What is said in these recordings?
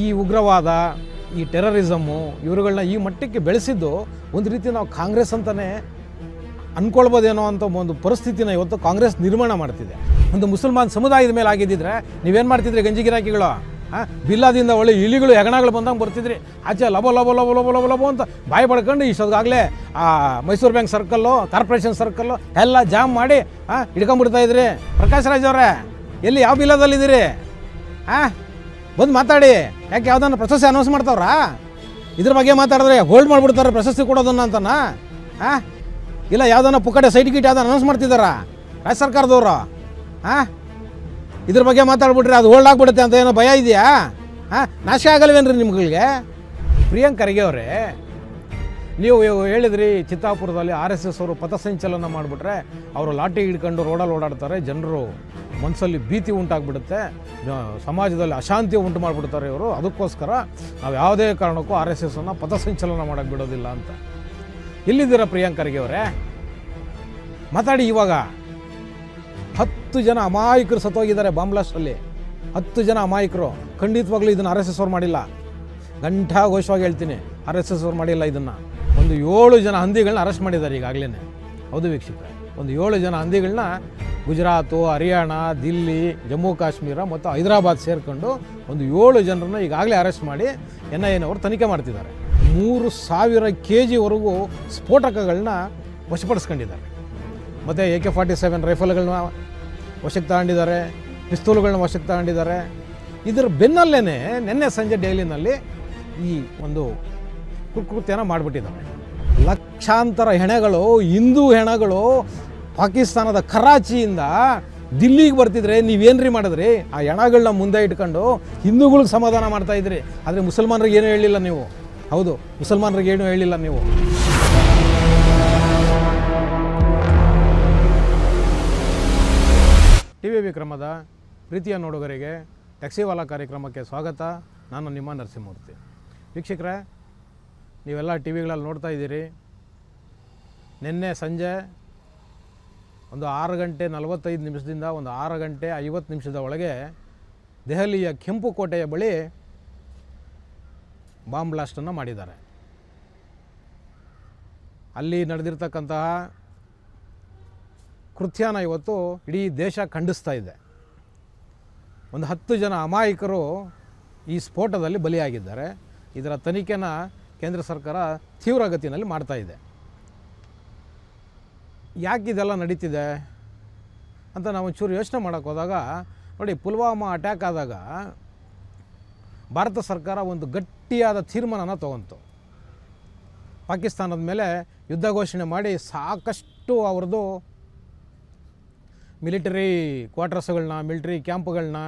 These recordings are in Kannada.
ಈ ಉಗ್ರವಾದ, ಈ ಟೆರರಿಸಮ್ಮು ಇವರುಗಳನ್ನ ಈ ಮಟ್ಟಕ್ಕೆ ಬೆಳೆಸಿದ್ದು ಒಂದು ರೀತಿ ನಾವು ಕಾಂಗ್ರೆಸ್ ಅಂತಲೇ ಅಂದ್ಕೊಳ್ಬೋದೇನೋ ಅಂತ ಒಂದು ಪರಿಸ್ಥಿತಿನ ಇವತ್ತು ಕಾಂಗ್ರೆಸ್ ನಿರ್ಮಾಣ ಮಾಡ್ತಿದೆ. ಒಂದು ಮುಸಲ್ಮಾನ್ ಸಮುದಾಯದ ಮೇಲೆ ಆಗಿದ್ದಿದ್ರೆ ನೀವೇನು ಮಾಡ್ತಿದ್ರಿ? ಗಂಜಿ ಗಿರಾಕಿಗಳು ಬಿಲ್ಲಾದಿಂದ ಒಳ್ಳೆ ಇಲಿಗಳು ಹೆಗಣಗಳು ಬಂದಂಗೆ ಬರ್ತಿದ್ರಿ. ಆಚೆ ಲಬೋ ಲಬೋ ಲಬೋ ಲಬೋ ಲಬೋ ಲಬೋ ಅಂತ ಬಾಯಿ ಪಡ್ಕೊಂಡು ಇಷ್ಟೊತ್ತಾಗಲೇ Mysuru bank circle, corporation circle ಎಲ್ಲ ಜಾಮ್ ಮಾಡಿ ಹಿಡ್ಕೊಂಡ್ಬಿಡ್ತಾ ಇದ್ರಿ. ಪ್ರಕಾಶ್ ರಾಜ್ ಅವರೇ, ಎಲ್ಲಿ ಯಾವ ಬಿಲ್ಲದಲ್ಲಿದ್ದೀರಿ? ಬಂದು ಮಾತಾಡಿ. ಯಾಕೆ ಯಾವುದನ್ನು ಪ್ರಶಸ್ತಿ ಅನೌನ್ಸ್ ಮಾಡ್ತಾವ್ರಾ? ಇದ್ರ ಬಗ್ಗೆ ಮಾತಾಡಿದ್ರೆ ಹೋಲ್ಡ್ ಮಾಡಿಬಿಡ್ತಾರೆ ಪ್ರಶಸ್ತಿ ಕೊಡೋದನ್ನ ಅಂತನಾ? ಇಲ್ಲ ಯಾವುದನ್ನ ಪುಕ್ಕಟೆ ಸೈಟ್ ಗಿಟ್ ಯಾವ್ದನ್ನ ಅನೌನ್ಸ್ ಮಾಡ್ತಿದ್ದಾರಾ ರಾಜ್ಯ ಸರ್ಕಾರದವರು? ಇದ್ರ ಬಗ್ಗೆ ಮಾತಾಡ್ಬಿಟ್ರೆ ಅದು ಹೋಲ್ಡ್ ಆಗಿಬಿಡುತ್ತೆ ಅಂತ ಏನೋ ಭಯ ಇದೆಯಾ? ನಾಶ ಆಗಲ್ವೇನ್ರಿ ನಿಮ್ಗಳಿಗೆ? ಪ್ರಿಯಾಂಕ್ ಖರ್ಗೆ ಅವರೇ, ನೀವು ಹೇಳಿದ್ರಿ ಚಿತ್ತಾಪುರದಲ್ಲಿ RSS ಅವರು ಪಥಸಂಚಲನ ಮಾಡಿಬಿಟ್ರೆ ಅವರು ಲಾಠಿ ಹಿಡ್ಕೊಂಡು ರೋಡಲ್ಲಿ ಓಡಾಡ್ತಾರೆ, ಜನರು ಮನಸ್ಸಲ್ಲಿ ಭೀತಿ ಉಂಟಾಗ್ಬಿಡುತ್ತೆ, ಸಮಾಜದಲ್ಲಿ ಅಶಾಂತಿ ಉಂಟು ಮಾಡಿಬಿಡ್ತಾರೆ ಇವರು, ಅದಕ್ಕೋಸ್ಕರ ನಾವು ಯಾವುದೇ ಕಾರಣಕ್ಕೂ RSS ಅನ್ನು ಪಥಸಂಚಲನ ಮಾಡೋಕ್ಕೆ ಬಿಡೋದಿಲ್ಲ ಅಂತ. ಎಲ್ಲಿದ್ದೀರಾ ಪ್ರಿಯಾಂಕ್ ಖರ್ಗೆ ಅವರೇ? ಮಾತಾಡಿ. ಇವಾಗ 10 ಜನ ಅಮಾಯಕರು ಸತ್ತೋಗಿದ್ದಾರೆ ಬಾಂಬ್ ಬ್ಲಾಸ್ಟಲ್ಲಿ. 10 ಜನ ಅಮಾಯಕರು. ಖಂಡಿತವಾಗ್ಲೂ ಇದನ್ನು RSS ಅವ್ರು ಮಾಡಿಲ್ಲ. ಘಂಟಾಘೋಷವಾಗಿ ಹೇಳ್ತೀನಿ, RSS ಅವ್ರು ಮಾಡಿಲ್ಲ ಇದನ್ನು. ಒಂದು 7 ಜನ ಹಂದಿಗಳನ್ನ ಅರೆಸ್ಟ್ ಮಾಡಿದ್ದಾರೆ ಈಗಾಗಲೇ. ಹೌದು ವೀಕ್ಷಕರೇ, ಒಂದು 7 ಜನ ಹಂದಿಗಳನ್ನ ಗುಜರಾತು, ಹರಿಯಾಣ, ದಿಲ್ಲಿ, ಜಮ್ಮು ಕಾಶ್ಮೀರ ಮತ್ತು ಹೈದರಾಬಾದ್ ಸೇರಿಕೊಂಡು ಒಂದು 7 ಜನರನ್ನ ಈಗಾಗಲೇ ಅರೆಸ್ಟ್ ಮಾಡಿ NIA ಅವರು ತನಿಖೆ ಮಾಡ್ತಿದ್ದಾರೆ. 3000 kgವರೆಗೂ ಸ್ಫೋಟಕಗಳನ್ನ ವಶಪಡಿಸ್ಕೊಂಡಿದ್ದಾರೆ. ಮತ್ತು AK-47 ರೈಫಲ್ಗಳನ್ನ ವಶಕ್ಕೆ ತಗೊಂಡಿದ್ದಾರೆ, ಪಿಸ್ತೂಲ್ಗಳನ್ನ ವಶಕ್ಕೆ ತಗೊಂಡಿದ್ದಾರೆ. ಇದರ ಬೆನ್ನಲ್ಲೇ ನಿನ್ನೆ ಸಂಜೆ ದೆಹಲಿನಲ್ಲಿ ಈ ಒಂದು ಕೃತ್ಯನ ಮಾಡಿಬಿಟ್ಟಿದ್ದಾರೆ. ಲಕ್ಷಾಂತರ ಹೆಣಗಳು, ಹಿಂದೂ ಹೆಣಗಳು ಪಾಕಿಸ್ತಾನದ ಕರಾಚಿಯಿಂದ ದಿಲ್ಲಿಗೆ ಬರ್ತಿದ್ರೆ ನೀವೇನ್ರಿ ಮಾಡಿದ್ರಿ? ಆ ಹೆಣಗಳನ್ನ ಮುಂದೆ ಇಟ್ಕೊಂಡು ಹಿಂದೂಗಳಿಗೆ ಸಮಾಧಾನ ಮಾಡ್ತಾಯಿದ್ರಿ. ಆದರೆ ಮುಸಲ್ಮಾನರಿಗೆ ಏನೂ ಹೇಳಿಲ್ಲ ನೀವು. ಹೌದು, ಮುಸಲ್ಮಾನರಿಗೆ ಏನೂ ಹೇಳಿಲ್ಲ ನೀವು. TV ವಿಕ್ರಮದ ಪ್ರೀತಿಯ ನೋಡುಗರಿಗೆ ಟ್ಯಾಕ್ಸಿವಾಲಾ ಕಾರ್ಯಕ್ರಮಕ್ಕೆ ಸ್ವಾಗತ. ನಾನು ನಿಮ್ಮ ನರಸಿಂಹಮೂರ್ತಿ. ವೀಕ್ಷಕರೇ, ನೀವೆಲ್ಲ TVಗಳಲ್ಲಿ ನೋಡ್ತಾ ಇದ್ದೀರಿ. ನಿನ್ನೆ ಸಂಜೆ ಒಂದು 6:45 ಒಂದು 6:50 ಒಳಗೆ ದೆಹಲಿಯ ಕೆಂಪು ಕೋಟೆಯ ಬಳಿ ಬಾಂಬ್ ಬ್ಲಾಸ್ಟನ್ನು ಮಾಡಿದ್ದಾರೆ. ಅಲ್ಲಿ ನಡೆದಿರ್ತಕ್ಕಂತಹ ಕೃತ್ಯನ ಇವತ್ತು ಇಡೀ ದೇಶ ಖಂಡಿಸ್ತಾ ಇದೆ. ಒಂದು 10 ಜನ ಅಮಾಯಕರು ಈ ಸ್ಫೋಟದಲ್ಲಿ ಬಲಿಯಾಗಿದ್ದಾರೆ. ಇದರ ತನಿಖೆನ ಕೇಂದ್ರ ಸರ್ಕಾರ ತೀವ್ರಗತಿಯಲ್ಲಿ ಮಾಡ್ತಾ ಇದೆ. ಯಾಕೆ ಇದೆಲ್ಲ ನಡೀತಿದೆ ಅಂತ ನಾವು ಒಂಚೂರು ಯೋಚನೆ ಮಾಡೋಕ್ಕೆ ಹೋದಾಗ ನೋಡಿ, ಪುಲ್ವಾಮಾ ಅಟ್ಯಾಕ್ ಆದಾಗ ಭಾರತ ಸರ್ಕಾರ ಒಂದು ಗಟ್ಟಿಯಾದ ತೀರ್ಮಾನನ ತೊಗೊಂತು. ಪಾಕಿಸ್ತಾನದ ಮೇಲೆ ಯುದ್ಧ ಘೋಷಣೆ ಮಾಡಿ ಸಾಕಷ್ಟು ಅವ್ರದ್ದು ಮಿಲಿಟರಿ ಕ್ವಾರ್ಟರ್ಸ್ಗಳನ್ನ, ಮಿಲಿಟರಿ ಕ್ಯಾಂಪ್ಗಳನ್ನ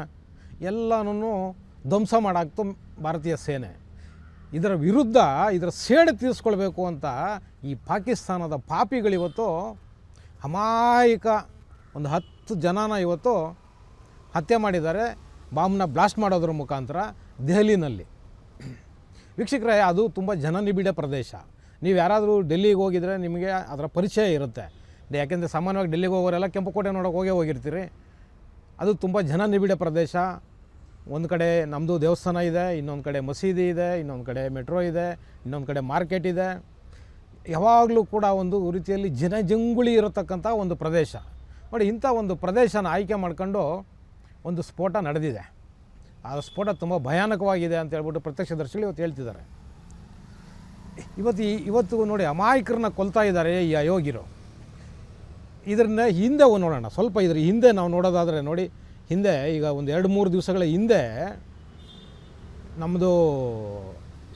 ಎಲ್ಲನೂ ಧ್ವಂಸ ಮಾಡಾಕ್ತು ಭಾರತೀಯ ಸೇನೆ. ಇದರ ವಿರುದ್ಧ ಇದರ ಸೇಡು ತೀರಿಸ್ಕೊಳ್ಬೇಕು ಅಂತ ಈ ಪಾಕಿಸ್ತಾನದ ಪಾಪಿಗಳಿವತ್ತು ಅಮಾಯಕ ಒಂದು 10 ಜನನ ಇವತ್ತು ಹತ್ಯೆ ಮಾಡಿದ್ದಾರೆ, ಬಾಂಬ್ನ ಬ್ಲಾಸ್ಟ್ ಮಾಡೋದ್ರ ಮುಖಾಂತರ ದೆಹಲಿನಲ್ಲಿ. ವೀಕ್ಷಕರೇ, ಅದು ತುಂಬ ಜನನಿಬಿಡ ಪ್ರದೇಶ. ನೀವು ಯಾರಾದರೂ ಡೆಲ್ಲಿಗೆ ಹೋಗಿದರೆ ನಿಮಗೆ ಅದರ ಪರಿಚಯ ಇರುತ್ತೆ. ಯಾಕೆಂದರೆ ಸಾಮಾನ್ಯವಾಗಿ ಡೆಲ್ಲಿಗೆ ಹೋಗೋರೆಲ್ಲ ಕೆಂಪುಕೋಟೆ ನೋಡೋಕೆ ಹೋಗಿರ್ತೀರಿ. ಅದು ತುಂಬ ಜನನಿಬಿಡ ಪ್ರದೇಶ. ಒಂದು ಕಡೆ ನಮ್ಮದು ದೇವಸ್ಥಾನ ಇದೆ, ಇನ್ನೊಂದು ಕಡೆ ಮಸೀದಿ ಇದೆ, ಇನ್ನೊಂದು ಕಡೆ ಮೆಟ್ರೋ ಇದೆ, ಇನ್ನೊಂದು ಕಡೆ ಮಾರ್ಕೆಟ್ ಇದೆ. ಯಾವಾಗಲೂ ಕೂಡ ಒಂದು ರೀತಿಯಲ್ಲಿ ಜನಜಂಗುಳಿ ಇರತಕ್ಕಂಥ ಒಂದು ಪ್ರದೇಶ. ನೋಡಿ, ಇಂಥ ಒಂದು ಪ್ರದೇಶನ ಆಯ್ಕೆ ಮಾಡ್ಕೊಂಡು ಒಂದು ಸ್ಫೋಟ ನಡೆದಿದೆ. ಆ ಸ್ಫೋಟ ತುಂಬ ಭಯಾನಕವಾಗಿದೆ ಅಂತ ಹೇಳ್ಬಿಟ್ಟು ಪ್ರತ್ಯಕ್ಷದರ್ಶಿಗಳು ಇವತ್ತು ಹೇಳ್ತಿದ್ದಾರೆ. ಇವತ್ತು ನೋಡಿ, ಅಮಾಯಕರನ್ನ ಕೊಲ್ತಾ ಇದ್ದಾರೆ ಈ ಅಯೋಗ್ಯರು. ಇದನ್ನ ಹಿಂದೆ ನೋಡೋಣ ಸ್ವಲ್ಪ. ಇದ್ರ ಹಿಂದೆ ನಾವು ನೋಡೋದಾದರೆ ನೋಡಿ, ಹಿಂದೆ ಈಗ ಒಂದು 2-3 ದಿವಸಗಳ ಹಿಂದೆ ನಮ್ಮದು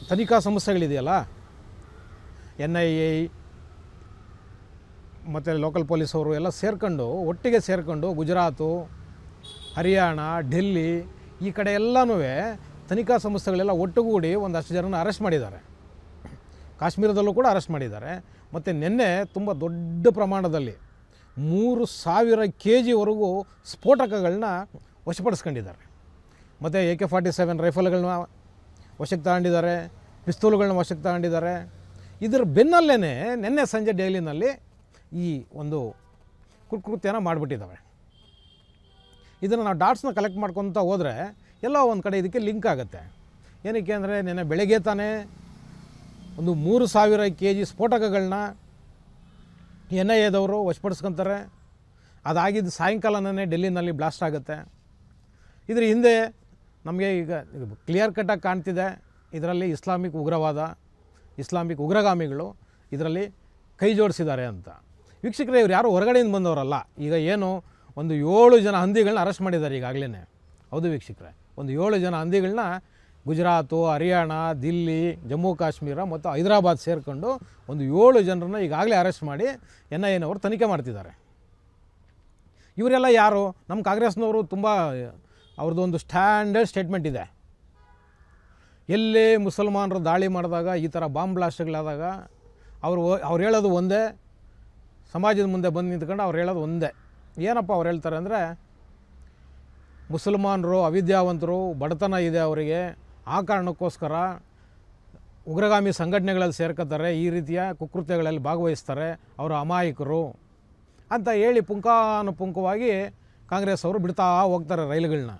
ತನಿಖಾ ಸಂಸ್ಥೆಗಳಿದೆಯಲ್ಲ, NIA ಮತ್ತು ಲೋಕಲ್ ಪೊಲೀಸವರು ಎಲ್ಲ ಒಟ್ಟಿಗೆ ಸೇರಿಕೊಂಡು ಗುಜರಾತು, ಹರಿಯಾಣ, ಡೆಲ್ಲಿ ಈ ಕಡೆ ಎಲ್ಲನೂ ತನಿಖಾ ಸಂಸ್ಥೆಗಳೆಲ್ಲ ಒಟ್ಟುಗೂಡಿ ಒಂದಷ್ಟು ಜನನ ಅರೆಸ್ಟ್ ಮಾಡಿದ್ದಾರೆ. ಕಾಶ್ಮೀರದಲ್ಲೂ ಕೂಡ ಅರೆಸ್ಟ್ ಮಾಡಿದ್ದಾರೆ. ಮತ್ತು ನಿನ್ನೆ ತುಂಬ ದೊಡ್ಡ ಪ್ರಮಾಣದಲ್ಲಿ 3000 kgವರೆಗೂ ಸ್ಫೋಟಕಗಳನ್ನ ವಶಪಡಿಸ್ಕೊಂಡಿದ್ದಾರೆ. ಮತ್ತು AK-47 ರೈಫಲ್ಗಳನ್ನ ವಶಕ್ಕೆ ತಗೊಂಡಿದ್ದಾರೆ, ಪಿಸ್ತೂಲ್ಗಳನ್ನ ವಶಕ್ಕೆ ತಗೊಂಡಿದ್ದಾರೆ. ಇದರ ಬೆನ್ನಲ್ಲೇ ನಿನ್ನೆ ಸಂಜೆ ದೆಹಲಿನಲ್ಲಿ ಈ ಒಂದು ಕೃತ್ಯನ ಮಾಡಿಬಿಟ್ಟಿದ್ದಾವೆ. ಇದನ್ನು ನಾವು ಡಾಟ್ಸ್ನ ಕಲೆಕ್ಟ್ ಮಾಡ್ಕೊತ ಹೋದರೆ ಎಲ್ಲೋ ಒಂದು ಕಡೆ ಇದಕ್ಕೆ ಲಿಂಕ್ ಆಗುತ್ತೆ. ಏನಕ್ಕೆ ಅಂದರೆ ನೆನ್ನೆ ಬೆಳಗ್ಗೆ ತಾನೇ ಒಂದು 3,000 kg ಸ್ಫೋಟಕಗಳನ್ನ NIAದವರು ವಶಪಡಿಸ್ಕೊತಾರೆ. ಅದಾಗಿದ್ದು ಸಾಯಂಕಾಲನೇ ಡೆಲ್ಲಿನಲ್ಲಿ ಬ್ಲಾಸ್ಟ್ ಆಗುತ್ತೆ. ಇದ್ರ ಹಿಂದೆ ನಮಗೆ ಈಗ ಕ್ಲಿಯರ್ ಕಟ್ಟಾಗಿ ಕಾಣ್ತಿದೆ, ಇದರಲ್ಲಿ ಇಸ್ಲಾಮಿಕ್ ಉಗ್ರವಾದ, ಇಸ್ಲಾಮಿಕ್ ಉಗ್ರಗಾಮಿಗಳು ಇದರಲ್ಲಿ ಕೈ ಜೋಡಿಸಿದ್ದಾರೆ ಅಂತ. ವೀಕ್ಷಕರೇ, ಇವ್ರು ಯಾರು ಹೊರಗಡೆಯಿಂದ ಬಂದವರಲ್ಲ. ಈಗ ಏನು ಒಂದು 7 ಜನ ಹಂದಿಗಳನ್ನ ಅರೆಸ್ಟ್ ಮಾಡಿದ್ದಾರೆ ಈಗಾಗಲೇ. ಹೌದು ವೀಕ್ಷಕರೇ, ಒಂದು 7 ಜನ ಹಂದಿಗಳನ್ನ ಗುಜರಾತು, ಹರಿಯಾಣ, ದಿಲ್ಲಿ, ಜಮ್ಮು ಕಾಶ್ಮೀರ ಮತ್ತು ಹೈದರಾಬಾದ್ ಸೇರಿಕೊಂಡು ಒಂದು 7 ಜನರನ್ನ ಈಗಾಗಲೇ ಅರೆಸ್ಟ್ ಮಾಡಿ NIAನವರು ತನಿಖೆ ಮಾಡ್ತಿದ್ದಾರೆ. ಇವರೆಲ್ಲ ಯಾರು? ನಮ್ಮ ಕಾಂಗ್ರೆಸ್ನವರು ತುಂಬ ಅವ್ರದ್ದು ಒಂದು ಸ್ಟ್ಯಾಂಡರ್ಡ್ ಸ್ಟೇಟ್ಮೆಂಟ್ ಇದೆ. ಎಲ್ಲೇ ಮುಸಲ್ಮಾನರು ದಾಳಿ ಮಾಡಿದಾಗ, ಈ ಥರ ಬಾಂಬ್ ಬ್ಲಾಸ್ಟ್ಗಳಾದಾಗ ಅವ್ರು ಹೇಳೋದು ಒಂದೇ, ಸಮಾಜದ ಮುಂದೆ ಬಂದು ನಿಂತ್ಕೊಂಡು ಅವ್ರು ಹೇಳೋದು ಒಂದೇ. ಏನಪ್ಪ ಅವ್ರು ಹೇಳ್ತಾರೆ ಅಂದರೆ, ಮುಸಲ್ಮಾನರು ಅವಿದ್ಯಾವಂತರು, ಬಡತನ ಇದೆ ಅವರಿಗೆ, ಆ ಕಾರಣಕ್ಕೋಸ್ಕರ ಉಗ್ರಗಾಮಿ ಸಂಘಟನೆಗಳಲ್ಲಿ ಸೇರ್ಕೋತಾರೆ, ಈ ರೀತಿಯ ಕುಕೃತ್ಯಗಳಲ್ಲಿ ಭಾಗವಹಿಸ್ತಾರೆ, ಅವರು ಅಮಾಯಕರು ಅಂತ ಹೇಳಿ ಪುಂಖಾನುಪುಂಖವಾಗಿ ಕಾಂಗ್ರೆಸ್ ಅವರು ಬಿಡ್ತಾ ಹೋಗ್ತಾರೆ ರೈಲುಗಳನ್ನ.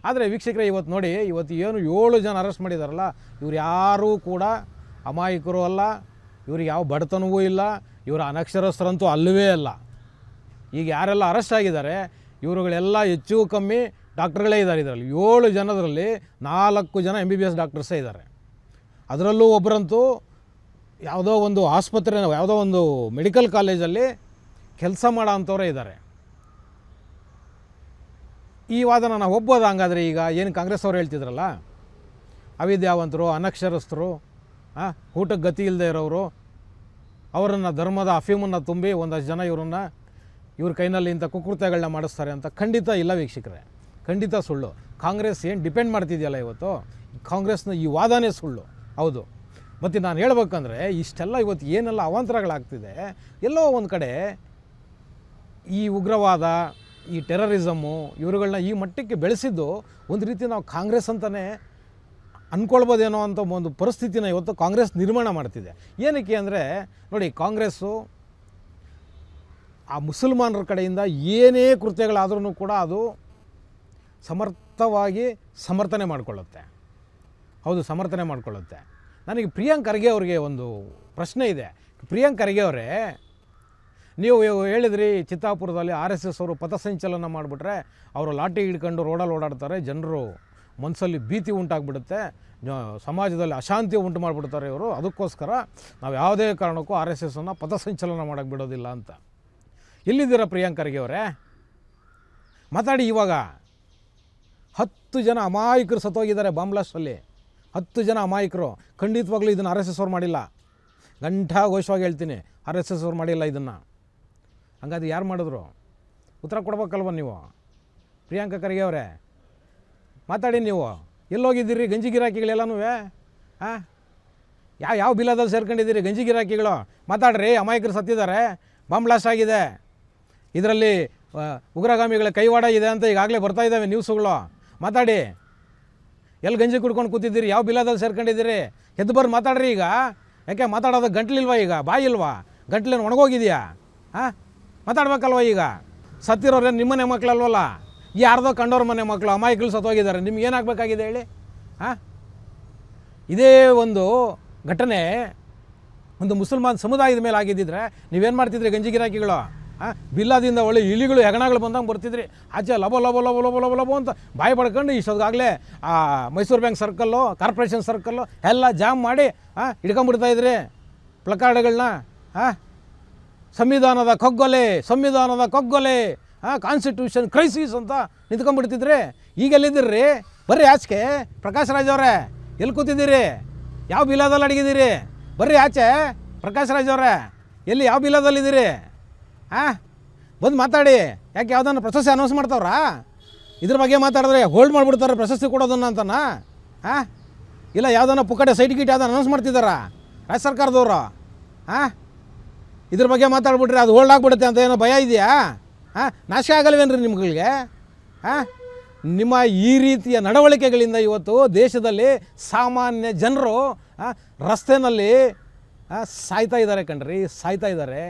ಆದರೆ ವೀಕ್ಷಕರೇ, ಇವತ್ತು ನೋಡಿ, ಇವತ್ತು ಏನು 7 ಜನ ಅರೆಸ್ಟ್ ಮಾಡಿದಾರಲ್ಲ, ಇವ್ರು ಯಾರೂ ಕೂಡ ಅಮಾಯಕರು ಅಲ್ಲ, ಇವ್ರಿಗೆ ಯಾವ ಬಡತನವೂ ಇಲ್ಲ, ಇವರ ಅನಕ್ಷರಸ್ಥರಂತೂ ಅಲ್ಲವೇ ಅಲ್ಲ. ಈಗ ಯಾರೆಲ್ಲ ಅರೆಸ್ಟ್ ಆಗಿದ್ದಾರೆ ಇವರುಗಳೆಲ್ಲ ಹೆಚ್ಚು ಕಮ್ಮಿ ಡಾಕ್ಟ್ರುಗಳೇ ಇದ್ದಾರೆ. ಇದರಲ್ಲಿ 7 ಜನರಲ್ಲಿ 4 ಜನ MBBS ಡಾಕ್ಟರ್ಸೇ ಇದ್ದಾರೆ. ಅದರಲ್ಲೂ ಒಬ್ಬರಂತೂ ಯಾವುದೋ ಒಂದು ಆಸ್ಪತ್ರೆ, ಯಾವುದೋ ಒಂದು ಮೆಡಿಕಲ್ ಕಾಲೇಜಲ್ಲಿ ಕೆಲಸ ಮಾಡೋ ಅಂಥವರೇ ಇದ್ದಾರೆ. ಈ ವಾದನ ನಾವು ಒಪ್ಪೋದು. ಹಂಗಾದರೆ ಈಗ ಏನು ಕಾಂಗ್ರೆಸ್ ಅವರು ಹೇಳ್ತಿದ್ರಲ್ಲ, ಅವಿದ್ಯಾವಂತರು, ಅನಕ್ಷರಸ್ಥರು, ಊಟಕ್ಕೆ ಗತಿ ಇಲ್ಲದೆ ಇರೋರು, ಅವರನ್ನು ಧರ್ಮದ ಅಫೀಮನ್ನು ತುಂಬಿ ಒಂದಷ್ಟು ಜನ ಇವ್ರ ಕೈನಲ್ಲಿ ಇಂಥ ಕುಕೃತ್ಯಗಳನ್ನ ಮಾಡಿಸ್ತಾರೆ ಅಂತ ಖಂಡಿತ ಇಲ್ಲ ವೀಕ್ಷಕರೇ, ಖಂಡಿತ ಸುಳ್ಳು. ಕಾಂಗ್ರೆಸ್ ಏನು ಡಿಪೆಂಡ್ ಮಾಡ್ತಿದೆಯಲ್ಲ ಇವತ್ತು, ಕಾಂಗ್ರೆಸ್ನ ಈ ವಾದನೇ ಸುಳ್ಳು. ಹೌದು. ಮತ್ತು ನಾನು ಹೇಳ್ಬೇಕಂದ್ರೆ, ಇಷ್ಟೆಲ್ಲ ಇವತ್ತು ಏನೆಲ್ಲ ಅವಾಂತರಗಳಾಗ್ತಿದೆ, ಎಲ್ಲೋ ಒಂದು ಕಡೆ ಈ ಉಗ್ರವಾದ, ಈ ಟೆರರಿಸಮ್ಮು ಇವರುಗಳನ್ನ ಈ ಮಟ್ಟಕ್ಕೆ ಬೆಳೆಸಿದ್ದು ಒಂದು ರೀತಿ ನಾವು ಕಾಂಗ್ರೆಸ್ ಅಂತಲೇ ಅಂದ್ಕೊಳ್ಬೋದೇನೋ ಅಂತ ಒಂದು ಪರಿಸ್ಥಿತಿನ ಇವತ್ತು ಕಾಂಗ್ರೆಸ್ ನಿರ್ಮಾಣ ಮಾಡ್ತಿದೆ. ಏನಕ್ಕೆ ಅಂದರೆ ನೋಡಿ, ಕಾಂಗ್ರೆಸ್ಸು ಆ ಮುಸಲ್ಮಾನರ ಕಡೆಯಿಂದ ಏನೇ ಕೃತ್ಯಗಳಾದ್ರೂ ಕೂಡ ಅದು ಸಮರ್ಥವಾಗಿ ಸಮರ್ಥನೆ ಮಾಡಿಕೊಳ್ಳುತ್ತೆ. ಹೌದು, ಸಮರ್ಥನೆ ಮಾಡಿಕೊಳ್ಳುತ್ತೆ. ನನಗೆ ಪ್ರಿಯಾಂಕ್ ಖರ್ಗೆ ಅವರಿಗೆ ಒಂದು ಪ್ರಶ್ನೆ ಇದೆ. ಪ್ರಿಯಾಂಕ್ ಖರ್ಗೆ ಅವರೇ, ನೀವು ಹೇಳಿದ್ರಿ ಚಿತ್ತಾಪುರದಲ್ಲಿ RSS ಅವರು ಪಥಸಂಚಲನ ಮಾಡಿಬಿಟ್ರೆ ಅವರು ಲಾಠಿ ಹಿಡ್ಕೊಂಡು ರೋಡಲ್ಲಿ ಓಡಾಡ್ತಾರೆ, ಜನರು ಮನಸ್ಸಲ್ಲಿ ಭೀತಿ ಉಂಟಾಗ್ಬಿಡುತ್ತೆ, ಸಮಾಜದಲ್ಲಿ ಅಶಾಂತಿ ಉಂಟು ಮಾಡಿಬಿಡ್ತಾರೆ ಇವರು, ಅದಕ್ಕೋಸ್ಕರ ನಾವು ಯಾವುದೇ ಕಾರಣಕ್ಕೂ RSSನ್ನು ಪಥಸಂಚಲನ ಮಾಡೋಕ್ಕೆ ಬಿಡೋದಿಲ್ಲ ಅಂತ. ಎಲ್ಲಿದ್ದೀರಾ ಪ್ರಿಯಾಂಕ್ ಖರ್ಗೆ ಅವರೇ? ಮಾತಾಡಿ. ಇವಾಗ 10 ಜನ ಅಮಾಯಕರು ಸತ್ತೋಗಿದ್ದಾರೆ ಬಾಂಬ್ ಬ್ಲಾಸ್ಟಲ್ಲಿ. 10 ಜನ ಅಮಾಯಕರು. ಖಂಡಿತವಾಗ್ಲೂ ಇದನ್ನು RSS ಅವ್ರು ಮಾಡಿಲ್ಲ. ಘಂಟಾಘೋಷವಾಗಿ ಹೇಳ್ತೀನಿ, RSS ಅವ್ರು ಮಾಡಿಲ್ಲ ಇದನ್ನು. ಹಂಗಾದ್ರೆ ಯಾರು ಮಾಡಿದ್ರು? ಉತ್ತರ ಕೊಡ್ಬೇಕಲ್ವ ನೀವು ಪ್ರಿಯಾಂಕ ಖರ್ಗೆ ಅವರೇ? ಮಾತಾಡಿ. ನೀವು ಎಲ್ಲೋಗಿದ್ದೀರಿ ಗಂಜಿ ಗಿರಾಕಿಗಳೆಲ್ಲನೂ? ಯಾವ ಬಿಲದಲ್ಲಿ ಸೇರ್ಕೊಂಡಿದ್ದೀರಿ ಗಂಜಿ ಗಿರಾಕಿಗಳು? ಮಾತಾಡ್ರಿ. ಅಮಾಯಕರು ಸತ್ತಿದ್ದಾರೆ, ಬಾಂಬ್ ಬ್ಲಾಸ್ಟ್ ಆಗಿದೆ, ಇದರಲ್ಲಿ ಉಗ್ರಗಾಮಿಗಳ ಕೈವಾಡ ಇದೆ ಅಂತ ಈಗಾಗಲೇ ಬರ್ತಾ ಇದ್ದಾವೆ ನ್ಯೂಸುಗಳು. ಮಾತಾಡಿ. ಎಲ್ಲಿ ಗಂಜಿ ಕುಡ್ಕೊಂಡು ಕೂತಿದ್ದೀರಿ? ಯಾವ ಬಿಲದಲ್ಲಿ ಸೇರ್ಕೊಂಡಿದ್ದೀರಿ? ಎದ್ದು ಬರ್ರಿ ಮಾತಾಡ್ರಿ. ಈಗ ಯಾಕೆ ಮಾತಾಡೋದು? ಗಂಟ್ಲಿಲ್ವಾ? ಈಗ ಬಾಯಿ ಇಲ್ವಾ? ಗಂಟ್ಲೇನು ಒಣಗೋಗಿದೆಯಾ? ಮಾತಾಡ್ಬೇಕಲ್ವ? ಈಗ ಸತ್ತಿರೋರೇ ನಿಮ್ಮನೆ ಮಕ್ಕಳಲ್ವಲ್ಲ, ಯಾರ್ದೋ ಕಂಡೋರ ಮನೆ ಮಕ್ಕಳು ಅಮಾಯಕರು ಸತ್ತೋಗಿದ್ದಾರೆ. ನಿಮ್ಗೆ ಏನಾಗಬೇಕಾಗಿದೆ ಹೇಳಿ? ಇದೇ ಒಂದು ಘಟನೆ ಒಂದು ಮುಸಲ್ಮಾನ್ ಸಮುದಾಯದ ಮೇಲೆ ಆಗಿದ್ದಿದ್ರೆ ನೀವೇನು ಮಾಡ್ತಿದ್ರಿ ಗಂಜಿ ಗಿರಾಕಿಗಳು? ಬಿಲ್ಲಾದಿಂದ ಒಳ್ಳೆ ಇಲಿಗಳು ಹೆಗಣಗಳು ಬಂದಂಗೆ ಬರ್ತಿದ್ರಿ. ಆಚೆ ಲಬೋ ಲಬೋ ಲಬೋ ಲಬೋ ಲಬೋ ಲಬೋ ಅಂತ ಬಾಯಿ ಪಡ್ಕೊಂಡು ಇಷ್ಟೊತ್ತಾಗಲೇ Mysuru bank circle, corporation circle ಎಲ್ಲ ಜಾಮ್ ಮಾಡಿ ಹಿಡ್ಕೊಂಬಿಡ್ತಾಯಿದ್ರಿ ಪ್ಲಕಾರ್ಡ್ಗಳನ್ನ. ಸಂವಿಧಾನದ ಕಗ್ಗೊಲೆ, ಸಂವಿಧಾನದ ಕಗ್ಗೊಲೆ, ಕಾನ್ಸ್ಟಿಟ್ಯೂಷನ್ ಕ್ರೈಸಿಸ್ ಅಂತ ನಿಂತ್ಕೊಂಡ್ಬಿಡ್ತಿದ್ರಿ. ಈಗೆಲ್ಲಿದ್ದೀರಿ? ಬರ್ರಿ ಆಚೆಗೆ. ಪ್ರಕಾಶ್ ರಾಜ್ ಅವರೇ, ಎಲ್ಲಿ ಕೂತಿದ್ದೀರಿ? ಯಾವ ಬಿಲಾದಲ್ಲಿ ಅಡಗಿದ್ದೀರಿ? ಬರ್ರಿ ಆಚೆ. ಪ್ರಕಾಶ್ ರಾಜ್ ಅವರೇ, ಎಲ್ಲಿ ಯಾವ ಬಿಲಾದಲ್ಲಿದ್ದೀರಿ? ಬಂದು ಮಾತಾಡಿ. ಯಾಕೆ ಯಾವುದನ್ನು ಪ್ರಶಸ್ತಿ ಅನೌನ್ಸ್ ಮಾಡ್ತಾವ್ರಾ? ಇದ್ರ ಬಗ್ಗೆ ಮಾತಾಡಿದ್ರೆ ಹೋಲ್ಡ್ ಮಾಡಿಬಿಡ್ತಾರೆ ಪ್ರಶಸ್ತಿ ಕೊಡೋದನ್ನ ಅಂತನಾ? ಇಲ್ಲ ಯಾವುದನ್ನ ಪುಕ್ಕಟೆ ಸೈಟ್ ಗಿಟ್ ಯಾವುದನ್ನು ಅನೌನ್ಸ್ ಮಾಡ್ತಿದ್ದಾರಾ ರಾಜ್ಯ ಸರ್ಕಾರದವರು? ಇದ್ರ ಬಗ್ಗೆ ಮಾತಾಡ್ಬಿಟ್ರೆ ಅದು ಹೋಲ್ಡ್ ಆಗಿಬಿಡುತ್ತೆ ಅಂತ ಏನೋ ಭಯ ಇದೆಯಾ? ನಾಶ ಆಗಲ್ವೇನ್ರಿ ನಿಮ್ಗಳಿಗೆ? ನಿಮ್ಮ ಈ ರೀತಿಯ ನಡವಳಿಕೆಗಳಿಂದ ಇವತ್ತು ದೇಶದಲ್ಲಿ ಸಾಮಾನ್ಯ ಜನರು ರಸ್ತೆಯಲ್ಲಿ ಸಾಯ್ತಾ ಇದ್ದಾರೆ ಕಣ್ರಿ, ಸಾಯ್ತಾ ಇದ್ದಾರೆ.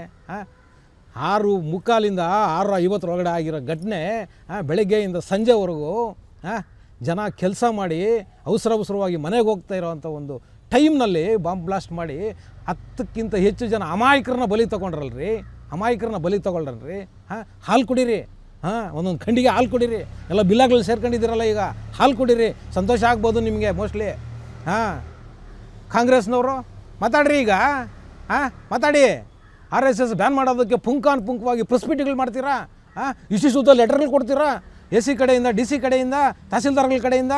6:45 6:50 ಒಳಗಡೆ ಆಗಿರೋ ಘಟನೆ ಬೆಳಗ್ಗೆಯಿಂದ ಸಂಜೆವರೆಗೂ ಜನ ಕೆಲಸ ಮಾಡಿ ಅವಸರವಾಗಿ ಮನೆಗೆ ಹೋಗ್ತಾ ಇರೋವಂಥ ಒಂದು ಟೈಮ್ನಲ್ಲಿ ಬಾಂಬ್ ಬ್ಲಾಸ್ಟ್ ಮಾಡಿ 10ಕ್ಕಿಂತ ಹೆಚ್ಚು ಜನ ಅಮಾಯಕರನ್ನ ಬಲಿ ತೊಗೊಂಡ್ರಲ್ರಿ, ಅಮಾಯಕರನ್ನ ಬಲಿ ತೊಗೊಳ್ರಲ್ರಿ. ಹಾಲು ಕುಡೀರಿ, ಒಂದೊಂದು ಖಂಡಿಗೆ ಹಾಲು ಕುಡೀರಿ. ಎಲ್ಲ ಬಿಲ್ಲಾಗಳು ಸೇರ್ಕೊಂಡಿದ್ದೀರಲ್ಲ ಈಗ, ಹಾಲು ಕುಡೀರಿ, ಸಂತೋಷ ಆಗ್ಬೋದು ನಿಮಗೆ ಮೋಸ್ಟ್ಲಿ. ಕಾಂಗ್ರೆಸ್ನವರು ಮಾತಾಡ್ರಿ ಈಗ, ಮಾತಾಡಿ. RSS ಬ್ಯಾನ್ ಮಾಡೋದಕ್ಕೆ ಪುಂಖವಾಗಿ ಪ್ರೆಸ್ ಮೀಟ್ಗಳು ಮಾಡ್ತೀರಾ, ಇಷ್ಟು ಲೆಟರ್ಗಳು ಕೊಡ್ತೀರಾ, AC ಕಡೆಯಿಂದ, DC ಕಡೆಯಿಂದ, ತಹಸೀಲ್ದಾರ್ಗಳ ಕಡೆಯಿಂದ.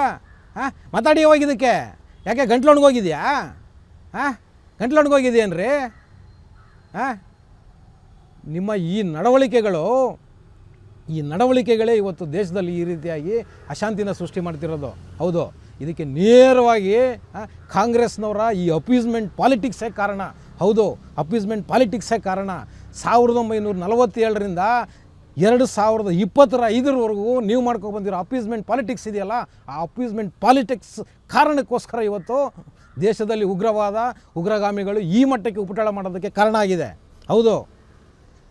ಮಾತಾಡಿ ಹೋಗಿ ಇದಕ್ಕೆ. ಯಾಕೆ ಗಂಟ್ಲೊಣಗೋಗಿದೆಯಾ? ಗಂಟ್ಲೊಣಗೋಗಿದೆಯೇನ್ರಿ? ನಿಮ್ಮ ಈ ನಡವಳಿಕೆಗಳೇ ಇವತ್ತು ದೇಶದಲ್ಲಿ ಈ ರೀತಿಯಾಗಿ ಅಶಾಂತಿನ ಸೃಷ್ಟಿ ಮಾಡ್ತಿರೋದು. ಹೌದು, ಇದಕ್ಕೆ ನೇರವಾಗಿ ಕಾಂಗ್ರೆಸ್ನವರ ಈ ಅಪೀಸ್ಮೆಂಟ್ ಪಾಲಿಟಿಕ್ಸೇ ಕಾರಣ. ಹೌದು, ಅಪೀಸ್ಮೆಂಟ್ ಪಾಲಿಟಿಕ್ಸೇ ಕಾರಣ. 1947ರಿಂದ 2025ವರೆಗೂ ನೀವು ಮಾಡ್ಕೊಬಂದಿರೋ ಅಪೀಸ್ಮೆಂಟ್ ಪಾಲಿಟಿಕ್ಸ್ ಇದೆಯಲ್ಲ, ಆ ಅಪೀಸ್ಮೆಂಟ್ ಪಾಲಿಟಿಕ್ಸ್ ಕಾರಣಕ್ಕೋಸ್ಕರ ಇವತ್ತು ದೇಶದಲ್ಲಿ ಉಗ್ರಗಾಮಿಗಳು ಈ ಮಟ್ಟಕ್ಕೆ ಉಪಟಳ ಮಾಡೋದಕ್ಕೆ ಕಾರಣ ಆಗಿದೆ. ಹೌದು,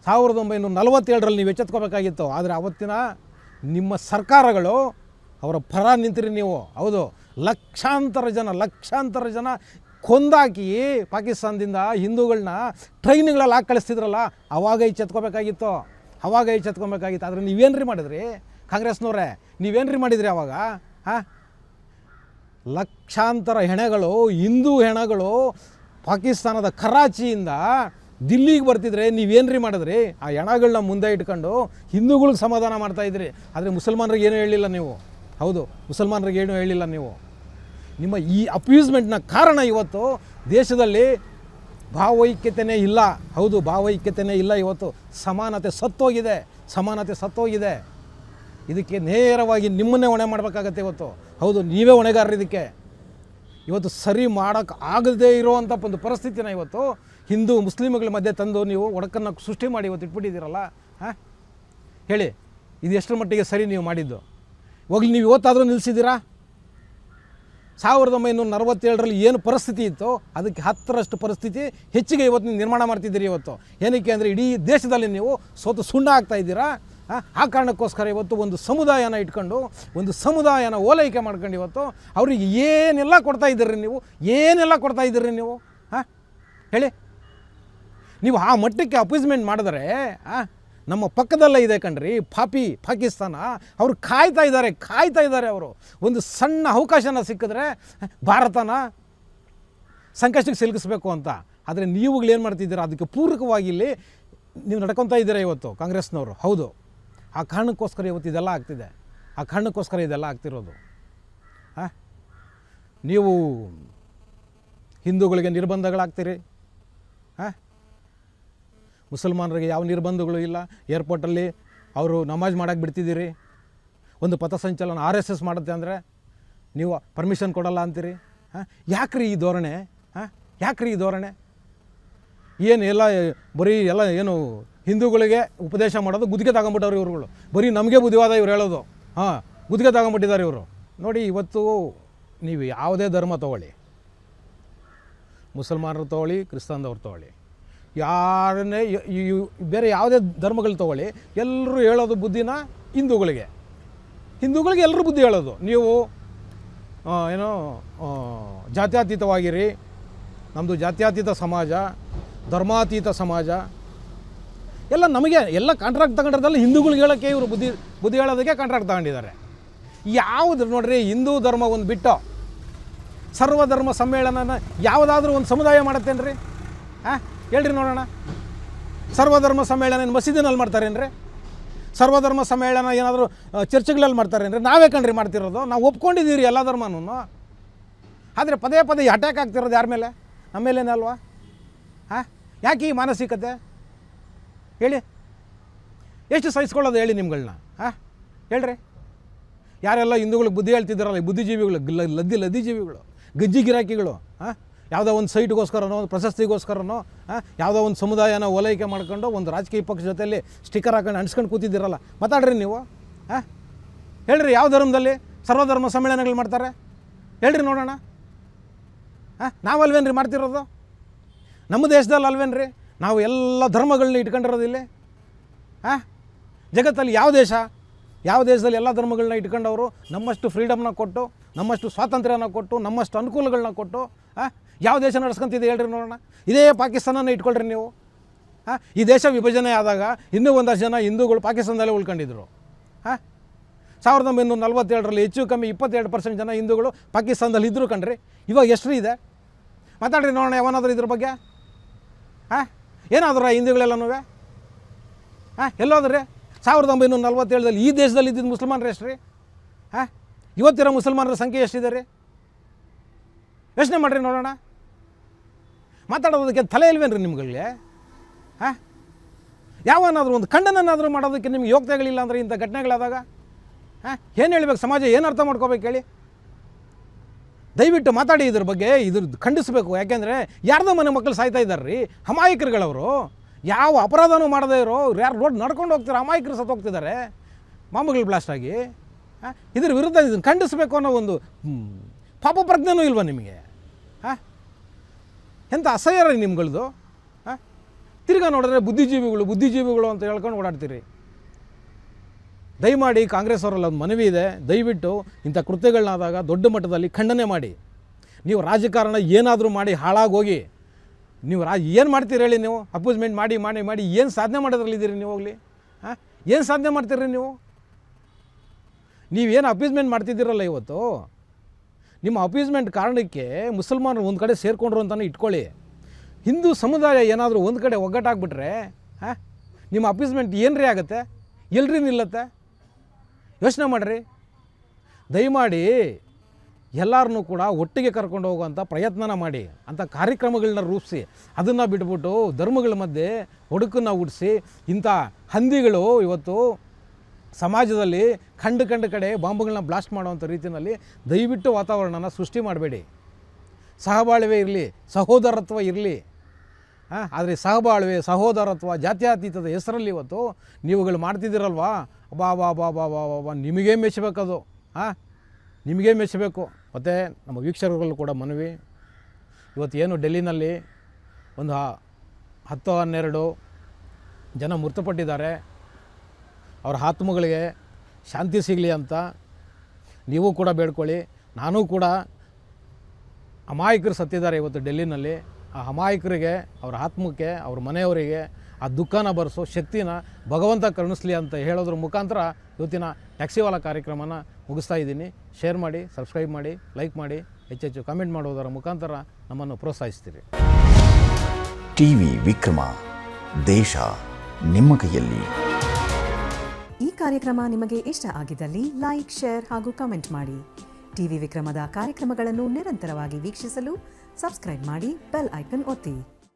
1947ರಲ್ಲಿ ನೀವು ಎಚ್ಚೆತ್ಕೋಬೇಕಾಗಿತ್ತು. ಆದರೆ ಅವತ್ತಿನ ನಿಮ್ಮ ಸರ್ಕಾರಗಳು ಅವರ ಪರ ನಿಂತಿರಿ ನೀವು. ಹೌದು, ಲಕ್ಷಾಂತರ ಜನ ಕೊಂದಾಕಿ ಪಾಕಿಸ್ತಾನದಿಂದ ಹಿಂದೂಗಳನ್ನ ಟ್ರೈನ್ಗಳಲ್ಲಿ ಹಾಕಿ ಕಳಿಸ್ತಿದ್ರಲ್ಲ, ಅವಾಗ ಎಚ್ಚೆತ್ಕೋಬೇಕಾಗಿತ್ತು. ಆದರೆ ನೀವೇನ್ರಿ ಮಾಡಿದ್ರಿ ಕಾಂಗ್ರೆಸ್ನವರೇ? ನೀವೇನ್ರಿ ಮಾಡಿದ್ರಿ ಅವಾಗ? ಲಕ್ಷಾಂತರ ಹೆಣಗಳು, ಹಿಂದೂ ಹೆಣಗಳು ಪಾಕಿಸ್ತಾನದ ಕರಾಚಿಯಿಂದ ದಿಲ್ಲಿಗೆ ಬರ್ತಿದ್ರೆ ನೀವೇನ್ರಿ ಮಾಡಿದ್ರಿ? ಆ ಹೆಣಗಳನ್ನ ಮುಂದೆ ಇಟ್ಕೊಂಡು ಹಿಂದೂಗಳಿಗೆ ಸಮಾಧಾನ ಮಾಡ್ತಾಯಿದ್ರಿ. ಆದರೆ ಮುಸಲ್ಮಾನರಿಗೆ ಏನೂ ಹೇಳಿಲ್ಲ ನೀವು. ಹೌದು, ಮುಸಲ್ಮಾನರಿಗೆ ಏನೂ ಹೇಳಿಲ್ಲ ನೀವು. ನಿಮ್ಮ ಈ ಅಪ್ಯೂಸ್ಮೆಂಟ್ನ ಕಾರಣ ಇವತ್ತು ದೇಶದಲ್ಲಿ ಭಾವೈಕ್ಯತೆಯೇ ಇಲ್ಲ. ಹೌದು, ಭಾವೈಕ್ಯತೆಯೇ ಇಲ್ಲ. ಇವತ್ತು ಸಮಾನತೆ ಸತ್ತೋಗಿದೆ. ಇದಕ್ಕೆ ನೇರವಾಗಿ ನಿಮ್ಮನ್ನೇ ಹೊಣೆ ಮಾಡಬೇಕಾಗತ್ತೆ ಇವತ್ತು. ಹೌದು, ನೀವೇ ಹೊಣೆಗಾರರು ಇದಕ್ಕೆ. ಇವತ್ತು ಸರಿ ಮಾಡೋಕ್ಕೆ ಆಗದೇ ಇರುವಂಥ ಒಂದು ಪರಿಸ್ಥಿತಿನ ಇವತ್ತು ಹಿಂದೂ ಮುಸ್ಲಿಮ್ಗಳ ಮಧ್ಯೆ ತಂದು ನೀವು ಒಡಕನ್ನು ಸೃಷ್ಟಿ ಮಾಡಿ ಇವತ್ತು ಇಟ್ಬಿಟ್ಟಿದ್ದೀರಲ್ಲ. ಹೇಳಿ, ಇದು ಎಷ್ಟರ ಮಟ್ಟಿಗೆ ಸರಿ ನೀವು ಮಾಡಿದ್ದು? ಹೋಗ್ಲಿ, ನೀವು ಇವತ್ತಾದರೂ ನಿಲ್ಲಿಸಿದ್ದೀರಾ? 1947ರಲ್ಲಿ ಏನು ಪರಿಸ್ಥಿತಿ ಇತ್ತು ಅದಕ್ಕೆ 10ರಷ್ಟು ಪರಿಸ್ಥಿತಿ ಹೆಚ್ಚಿಗೆ ಇವತ್ತು ನೀವು ನಿರ್ಮಾಣ ಮಾಡ್ತಿದ್ದೀರಿ. ಇವತ್ತು ಏನಕ್ಕೆ ಅಂದರೆ ಇಡೀ ದೇಶದಲ್ಲಿ ನೀವು ಸೋತು ಸುಣ್ಣ ಆಗ್ತಾ ಇದ್ದೀರಾ. ಆ ಕಾರಣಕ್ಕೋಸ್ಕರ ಇವತ್ತು ಒಂದು ಸಮುದಾಯನ ಇಟ್ಕೊಂಡು, ಒಂದು ಸಮುದಾಯನ ಓಲೈಕೆ ಮಾಡ್ಕೊಂಡು ಇವತ್ತು ಅವ್ರಿಗೆ ಏನೆಲ್ಲ ಕೊಡ್ತಾ ಇದ್ದೀರಿ ನೀವು? ಹೇಳಿ, ನೀವು ಆ ಮಟ್ಟಕ್ಕೆ ಅಪೀಸ್ಮೆಂಟ್ ಮಾಡಿದ್ರೆ ನಮ್ಮ ಪಕ್ಕದಲ್ಲೇ ಇದೆ ಕಣ್ರಿ ಪಾಕಿಸ್ತಾನ. ಅವರು ಕಾಯ್ತಾ ಇದ್ದಾರೆ. ಅವರು ಒಂದು ಸಣ್ಣ ಅವಕಾಶನ ಸಿಕ್ಕಿದ್ರೆ ಭಾರತನ ಸಂಕಷ್ಟಕ್ಕೆ ಸಿಲುಕಿಸ್ಬೇಕು ಅಂತ. ಆದರೆ ನೀವುಗಳೇನು ಮಾಡ್ತಿದ್ದೀರಾ? ಅದಕ್ಕೆ ಪೂರಕವಾಗಿ ಇಲ್ಲಿ ನೀವು ನಡ್ಕೊತಾ ಇದ್ದೀರಾ ಇವತ್ತು ಕಾಂಗ್ರೆಸ್ನವರು. ಹೌದು, ಆ ಕಾರಣಕ್ಕೋಸ್ಕರ ಇವತ್ತು ಇದೆಲ್ಲ ಆಗ್ತಿದೆ. ಆ ಕಾರಣಕ್ಕೋಸ್ಕರ ಇದೆಲ್ಲ ಆಗ್ತಿರೋದು. ನೀವು ಹಿಂದೂಗಳಿಗೆ ನಿರ್ಬಂಧಗಳಾಗ್ತೀರಿ, ಮುಸಲ್ಮಾನರಿಗೆ ಯಾವ ನಿರ್ಬಂಧಗಳು ಇಲ್ಲ. ಏರ್ಪೋರ್ಟಲ್ಲಿ ಅವರು ನಮಾಜ್ ಮಾಡೋಕ್ಕೆ ಬಿಡ್ತಿದ್ದೀರಿ. ಒಂದು ಪಥಸಂಚಲನ RSS ಮಾಡುತ್ತೆ ಅಂದರೆ ನೀವು ಪರ್ಮಿಷನ್ ಕೊಡಲ್ಲ ಅಂತೀರಿ. ಯಾಕ್ರಿ ಈ ಧೋರಣೆ? ಬರೀ ಏನು ಹಿಂದೂಗಳಿಗೆ ಉಪದೇಶ ಮಾಡೋದು ಗುತ್ತಿಗೆ ತಗೊಂಬಿಟ್ಟವ್ರು ಇವ್ರುಗಳು. ಬರೀ ನಮಗೆ ಬುದ್ಧಿವಾದ ಇವ್ರು ಹೇಳೋದು. ಗುತ್ತಿಗೆ ತಗೊಂಬಿಟ್ಟಿದ್ದಾರೆ ಇವರು. ನೋಡಿ, ಇವತ್ತು ನೀವು ಯಾವುದೇ ಧರ್ಮ ತೊಗೊಳ್ಳಿ, ಮುಸಲ್ಮಾನರು ತೊಗೊಳ್ಳಿ, ಕ್ರಿಸ್ತಂದವ್ರು ತೊಗೊಳ್ಳಿ, ಯಾರನ್ನೇ ಬೇರೆ ಯಾವುದೇ ಧರ್ಮಗಳು ತೊಗೊಳ್ಳಿ, ಎಲ್ಲರೂ ಹೇಳೋದು ಬುದ್ಧಿನ ಹಿಂದೂಗಳಿಗೆ ಎಲ್ಲರೂ ಬುದ್ಧಿ ಹೇಳೋದು. ನೀವು ಜಾತ್ಯತೀತವಾಗಿರಿ, ನಮ್ಮದು ಜಾತ್ಯತೀತ ಸಮಾಜ, ಧರ್ಮಾತೀತ ಸಮಾಜ, ಎಲ್ಲ ಕಾಂಟ್ರಾಕ್ಟ್ ತಗೊಂಡಿರೋದಲ್ಲ ಹಿಂದೂಗಳಿಗೆ ಹೇಳೋಕ್ಕೆ ಇವರು ಬುದ್ಧಿ ಹೇಳೋದಕ್ಕೆ ಕಾಂಟ್ರಾಕ್ಟ್ ತಗೊಂಡಿದ್ದಾರೆ. ಯಾವುದು ನೋಡ್ರಿ, ಹಿಂದೂ ಧರ್ಮ ಒಂದು ಬಿಟ್ಟು ಸರ್ವಧರ್ಮ ಸಮ್ಮೇಳನನ ಯಾವುದಾದ್ರೂ ಒಂದು ಸಮುದಾಯ ಮಾಡುತ್ತೇನ್ರಿ? ಹೇಳ್ರಿ ನೋಡೋಣ. ಸರ್ವಧರ್ಮ ಸಮ್ಮೇಳನ ಮಸೀದಿನಲ್ಲಿ ಮಾಡ್ತಾರೇನ್ರಿ? ಸರ್ವಧರ್ಮ ಸಮ್ಮೇಳನ ಏನಾದರೂ ಚರ್ಚ್ಗಳಲ್ಲಿ ಮಾಡ್ತಾರೇನ್ರಿ? ನಾವೇ ಕಣ್ರಿ ಮಾಡ್ತಿರೋದು. ನಾವು ಒಪ್ಕೊಂಡಿದ್ದೀರಿ ಎಲ್ಲ ಧರ್ಮನೂ. ಆದರೆ ಪದೇ ಅಟ್ಯಾಕ್ ಆಗ್ತಿರೋದು ಯಾರ ಮೇಲೆ? ನಮ್ಮ ಮೇಲೇನೇ ಅಲ್ವಾ? ಯಾಕೆ ಈ ಮಾನಸಿಕತೆ? ಹೇಳಿ, ಎಷ್ಟು ಸಹಿಸ್ಕೊಳ್ಳೋದು ಹೇಳಿ ನಿಮ್ಗಳನ್ನ? ಹೇಳ್ರಿ, ಯಾರೆಲ್ಲ ಹಿಂದೂಗಳಿಗೆ ಬುದ್ಧಿ ಹೇಳ್ತಿದ್ದಾರಲ್ಲ, ಈ ಬುದ್ಧಿಜೀವಿಗಳು, ಲದ್ದಿ ಜೀವಿಗಳು, ಗಜ್ಜಿ ಗಿರಾಕಿಗಳು, ಯಾವುದೋ ಒಂದು ಸೈಟ್ಗೋಸ್ಕರನೋ, ಒಂದು ಪ್ರಶಸ್ತಿಗೋಸ್ಕರನೋ, ಯಾವುದೋ ಒಂದು ಸಮುದಾಯನ ಓಲೈಕೆ ಮಾಡ್ಕೊಂಡು ಒಂದು ರಾಜಕೀಯ ಪಕ್ಷ ಜೊತೆಯಲ್ಲಿ ಸ್ಟಿಕ್ಕರ್ ಹಾಕೊಂಡು ಅನ್ಸ್ಕೊಂಡು ಕೂತಿದ್ದೀರಲ್ಲ, ಮಾತಾಡ್ರಿ ನೀವು. ಹೇಳ್ರಿ, ಯಾವ ಧರ್ಮದಲ್ಲಿ ಸರ್ವಧರ್ಮ ಸಮ್ಮೇಳನಗಳು ಮಾಡ್ತಾರೆ? ಹೇಳ್ರಿ ನೋಡೋಣ. ನಾವಲ್ವೇನ್ರಿ ಮಾಡ್ತಿರೋದು? ನಮ್ಮ ದೇಶದಲ್ಲಿ ಅಲ್ವೇನ್ರಿ ನಾವು ಎಲ್ಲ ಧರ್ಮಗಳನ್ನ ಇಟ್ಕೊಂಡಿರೋದು ಇಲ್ಲಿ? ಜಗತ್ತಲ್ಲಿ ಯಾವ ದೇಶ ಯಾವ ದೇಶದಲ್ಲಿ ಎಲ್ಲ ಧರ್ಮಗಳನ್ನ ಇಟ್ಕೊಂಡವರು ನಮ್ಮಷ್ಟು ಫ್ರೀಡಮ್ನ ಕೊಟ್ಟು, ನಮ್ಮಷ್ಟು ಸ್ವಾತಂತ್ರ್ಯನ ಕೊಟ್ಟು, ನಮ್ಮಷ್ಟು ಅನುಕೂಲಗಳನ್ನ ಕೊಟ್ಟು ಯಾವ ದೇಶ ನಡೆಸ್ಕೊಂತಿದೆ ಹೇಳ್ರಿ ನೋಡೋಣ. ಇದೇ ಪಾಕಿಸ್ತಾನನ ಇಟ್ಕೊಳ್ರಿ ನೀವು. ಈ ದೇಶ ವಿಭಜನೆ ಆದಾಗ ಇನ್ನೂ ಒಂದಷ್ಟು ಜನ ಹಿಂದೂಗಳು ಪಾಕಿಸ್ತಾನದಲ್ಲೇ ಉಳ್ಕೊಂಡಿದ್ರು. 1947ರಲ್ಲಿ ಹೆಚ್ಚು ಕಮ್ಮಿ 22% ಜನ ಹಿಂದೂಗಳು ಪಾಕಿಸ್ತಾನದಲ್ಲಿ ಇದ್ದರು ಕಣ್ರಿ. ಇವಾಗ ಎಷ್ಟು ಇದೆ ಮಾತಾಡ್ರಿ ನೋಡೋಣ. ಯಾವನಾದರೂ ಇದ್ರ ಬಗ್ಗೆ ಏನಾದರೂ ಹಿಂದೂಗಳೆಲ್ಲನೂ ಎಲ್ಲೋದ್ರಿ? 1947ರಲ್ಲಿ ಈ ದೇಶದಲ್ಲಿ ಇದ್ದಿದ್ದು ಮುಸಲ್ಮಾನರು ಎಷ್ಟು ರೀ? ಇವತ್ತಿರೋ ಮುಸಲ್ಮಾನರ ಸಂಖ್ಯೆ ಎಷ್ಟಿದೆ ರೀ? ಯೋಚನೆ ಮಾಡಿರಿ ನೋಡೋಣ. ಮಾತಾಡೋದಕ್ಕೆ ತಲೆ ಇಲ್ವೇನ್ರಿ ನಿಮ್ಗಳಿಗೆ? ಯಾವನಾದರೂ ಒಂದು ಖಂಡನನ್ನಾದರೂ ಮಾಡೋದಕ್ಕೆ ನಿಮ್ಗೆ ಯೋಗ್ಯತೆಗಳಿಲ್ಲ ಅಂದರೆ ಇಂಥ ಘಟನೆಗಳಾದಾಗ ಏನು ಹೇಳ್ಬೇಕು? ಸಮಾಜ ಏನು ಅರ್ಥ ಮಾಡ್ಕೋಬೇಕು ಹೇಳಿ? ದಯವಿಟ್ಟು ಮಾತಾಡಿ ಇದ್ರ ಬಗ್ಗೆ. ಖಂಡಿಸಬೇಕು. ಯಾಕೆಂದರೆ ಯಾರ್ದೋ ಮನೆ ಮಕ್ಕಳು ಸಾಯ್ತಾ ಇದ್ದಾರೆ ರೀ, ಅಮಾಯಕರುಗಳವರು. ಯಾವ ಅಪರಾಧನೂ ಮಾಡದೇ ಇರೋ ಯಾರು ರೋಡ್ ನಡ್ಕೊಂಡು ಹೋಗ್ತಾರೆ, ಅಮಾಯಕರು ಸತ್ತು ಹೋಗ್ತಿದ್ದಾರೆ ಬಾಂಬ್ಗಳು ಬ್ಲಾಸ್ಟ್ ಆಗಿ. ಇದ್ರ ವಿರುದ್ಧ ಇದನ್ನು ಖಂಡಿಸಬೇಕು ಅನ್ನೋ ಒಂದು ಪಾಪ ಪ್ರಜ್ಞೆನೂ ಇಲ್ವಾ ನಿಮಗೆ? ಎಂಥ ಅಸಹ್ಯ ರೀ ನಿಮ್ಗಳದು. ತಿರ್ಗಾ ನೋಡಿದ್ರೆ ಬುದ್ಧಿಜೀವಿಗಳು ಅಂತ ಹೇಳ್ಕೊಂಡು ಓಡಾಡ್ತೀರಿ. ದಯಮಾಡಿ ಕಾಂಗ್ರೆಸ್ ಅವರಲ್ಲಿ ಒಂದು ಮನವಿ ಇದೆ, ದಯವಿಟ್ಟು ಇಂಥ ಕೃತ್ಯಗಳನ್ನಾದಾಗ ದೊಡ್ಡ ಮಟ್ಟದಲ್ಲಿ ಖಂಡನೆ ಮಾಡಿ. ನೀವು ರಾಜಕಾರಣ ಏನಾದರೂ ಮಾಡಿ ಹಾಳಾಗೋಗಿ ನೀವು ಏನು ಮಾಡ್ತೀರಿ ಹೇಳಿ? ನೀವು ಅಪೋಸ್ಮೆಂಟ್ ಮಾಡಿ ಮಾಡಿ ಮಾಡಿ ಏನು ಸಾಧನೆ ಮಾಡೋದ್ರಲ್ಲಿದ್ದೀರಿ ನೀವು? ಹೋಗಲಿ, ಏನು ಸಾಧನೆ ಮಾಡ್ತೀರಿ ನೀವು? ನೀವೇನು ಅಪೀಸ್ಮೆಂಟ್ ಮಾಡ್ತಿದ್ದೀರಲ್ಲ ಇವತ್ತು, ನಿಮ್ಮ ಅಪೀಸ್ಮೆಂಟ್ ಕಾರಣಕ್ಕೆ ಮುಸಲ್ಮಾನರು ಒಂದು ಕಡೆ ಸೇರಿಕೊಂಡ್ರು ಅಂತಲೇ ಇಟ್ಕೊಳ್ಳಿ. ಹಿಂದೂ ಸಮುದಾಯ ಏನಾದರೂ ಒಂದು ಕಡೆ ಒಗ್ಗಟ್ಟಾಗ್ಬಿಟ್ರೆ ನಿಮ್ಮ ಅಪೀಸ್ಮೆಂಟ್ ಏನು ರೀ ಆಗುತ್ತೆ? ಎಲ್ರಿ ನಿಲ್ಲತ್ತೆ? ಯೋಚನೆ ಮಾಡಿರಿ. ದಯಮಾಡಿ ಎಲ್ಲರನ್ನೂ ಕೂಡ ಒಟ್ಟಿಗೆ ಕರ್ಕೊಂಡು ಹೋಗುವಂಥ ಪ್ರಯತ್ನನ ಮಾಡಿ, ಅಂಥ ಕಾರ್ಯಕ್ರಮಗಳನ್ನ ರೂಪಿಸಿ. ಅದನ್ನು ಬಿಟ್ಬಿಟ್ಟು ಧರ್ಮಗಳ ಮಧ್ಯೆ ಒಡುಕನ್ನು ಹುಟ್ಟಿಸಿ ಇಂಥ ಹಂದಿಗಳು ಇವತ್ತು ಸಮಾಜದಲ್ಲಿ ಕಂಡು ಕಡೆ ಬಾಂಬುಗಳನ್ನ ಬ್ಲಾಸ್ಟ್ ಮಾಡುವಂಥ ರೀತಿಯಲ್ಲಿ ದಯವಿಟ್ಟು ವಾತಾವರಣನ ಸೃಷ್ಟಿ ಮಾಡಬೇಡಿ. ಸಹಬಾಳ್ವೆ ಇರಲಿ, ಸಹೋದರತ್ವ ಇರಲಿ. ಆದರೆ ಸಹಬಾಳ್ವೆ, ಸಹೋದರತ್ವ, ಜಾತ್ಯತೀತದ ಹೆಸರಲ್ಲಿ ಇವತ್ತು ನೀವುಗಳು ಮಾಡ್ತಿದ್ದೀರಲ್ವಾ, ಬಾ ಬಾ ಬಾ ಬಾ ಬಾ ಬಾ ನಿಮಗೇ ಮೆಚ್ಚಬೇಕದು. ನಿಮಗೇ ಮೆಚ್ಚಬೇಕು. ಮತ್ತು ನಮ್ಮ ವೀಕ್ಷಕರಲ್ಲೂ ಕೂಡ ಮನವಿ, ಇವತ್ತು ಏನು ಡೆಲ್ಲಿನಲ್ಲಿ ಒಂದು 10-12 ಜನ ಮೃತಪಟ್ಟಿದ್ದಾರೆ. ಅವರ ಆತ್ಮಗಳಿಗೆ ಶಾಂತಿ ಸಿಗಲಿ ಅಂತ ನೀವು ಕೂಡ ಬೇಡ್ಕೊಳ್ಳಿ. ನಾನೂ ಕೂಡ ಅಮಾಯಕರು ಸತ್ತಿದ್ದಾರೆ ಇವತ್ತು ಡೆಲ್ಲಿನಲ್ಲಿ. ಆ ಅಮಾಯಕರಿಗೆ, ಅವರ ಆತ್ಮಕ್ಕೆ, ಅವ್ರ ಮನೆಯವರಿಗೆ ಆ ದುಃಖನ ಭರಿಸೋ ಶಕ್ತಿನ ಭಗವಂತ ಕರುಣಿಸ್ಲಿ ಅಂತ ಹೇಳೋದ್ರ ಮುಖಾಂತರ ಇವತ್ತಿನ ಟ್ಯಾಕ್ಸಿವಾಲ ಕಾರ್ಯಕ್ರಮನ ಮುಗಿಸ್ತಾ ಇದ್ದೀನಿ. ಶೇರ್ ಮಾಡಿ, ಸಬ್ಸ್ಕ್ರೈಬ್ ಮಾಡಿ, ಲೈಕ್ ಮಾಡಿ, ಹೆಚ್ಚೆಚ್ಚು ಕಮೆಂಟ್ ಮಾಡೋದರ ಮುಖಾಂತರ ನಮ್ಮನ್ನು ಪ್ರೋತ್ಸಾಹಿಸ್ತೀರಿ. ಟಿವಿ ವಿಕ್ರಮ, ದೇಶ ನಿಮ್ಮ ಕೈಯಲ್ಲಿ. ಈ ಕಾರ್ಯಕ್ರಮ ನಿಮಗೆ ಇಷ್ಟ ಆಗಿದ್ದಲ್ಲಿ ಲೈಕ್, ಶೇರ್ ಹಾಗೂ ಕಮೆಂಟ್ ಮಾಡಿ. ಟಿವಿ ವಿಕ್ರಮದ ಕಾರ್ಯಕ್ರಮಗಳನ್ನು ನಿರಂತರವಾಗಿ ವೀಕ್ಷಿಸಲು ಸಬ್ಸ್ಕ್ರೈಬ್ ಮಾಡಿ, ಬೆಲ್ ಐಕನ್ ಒತ್ತಿ.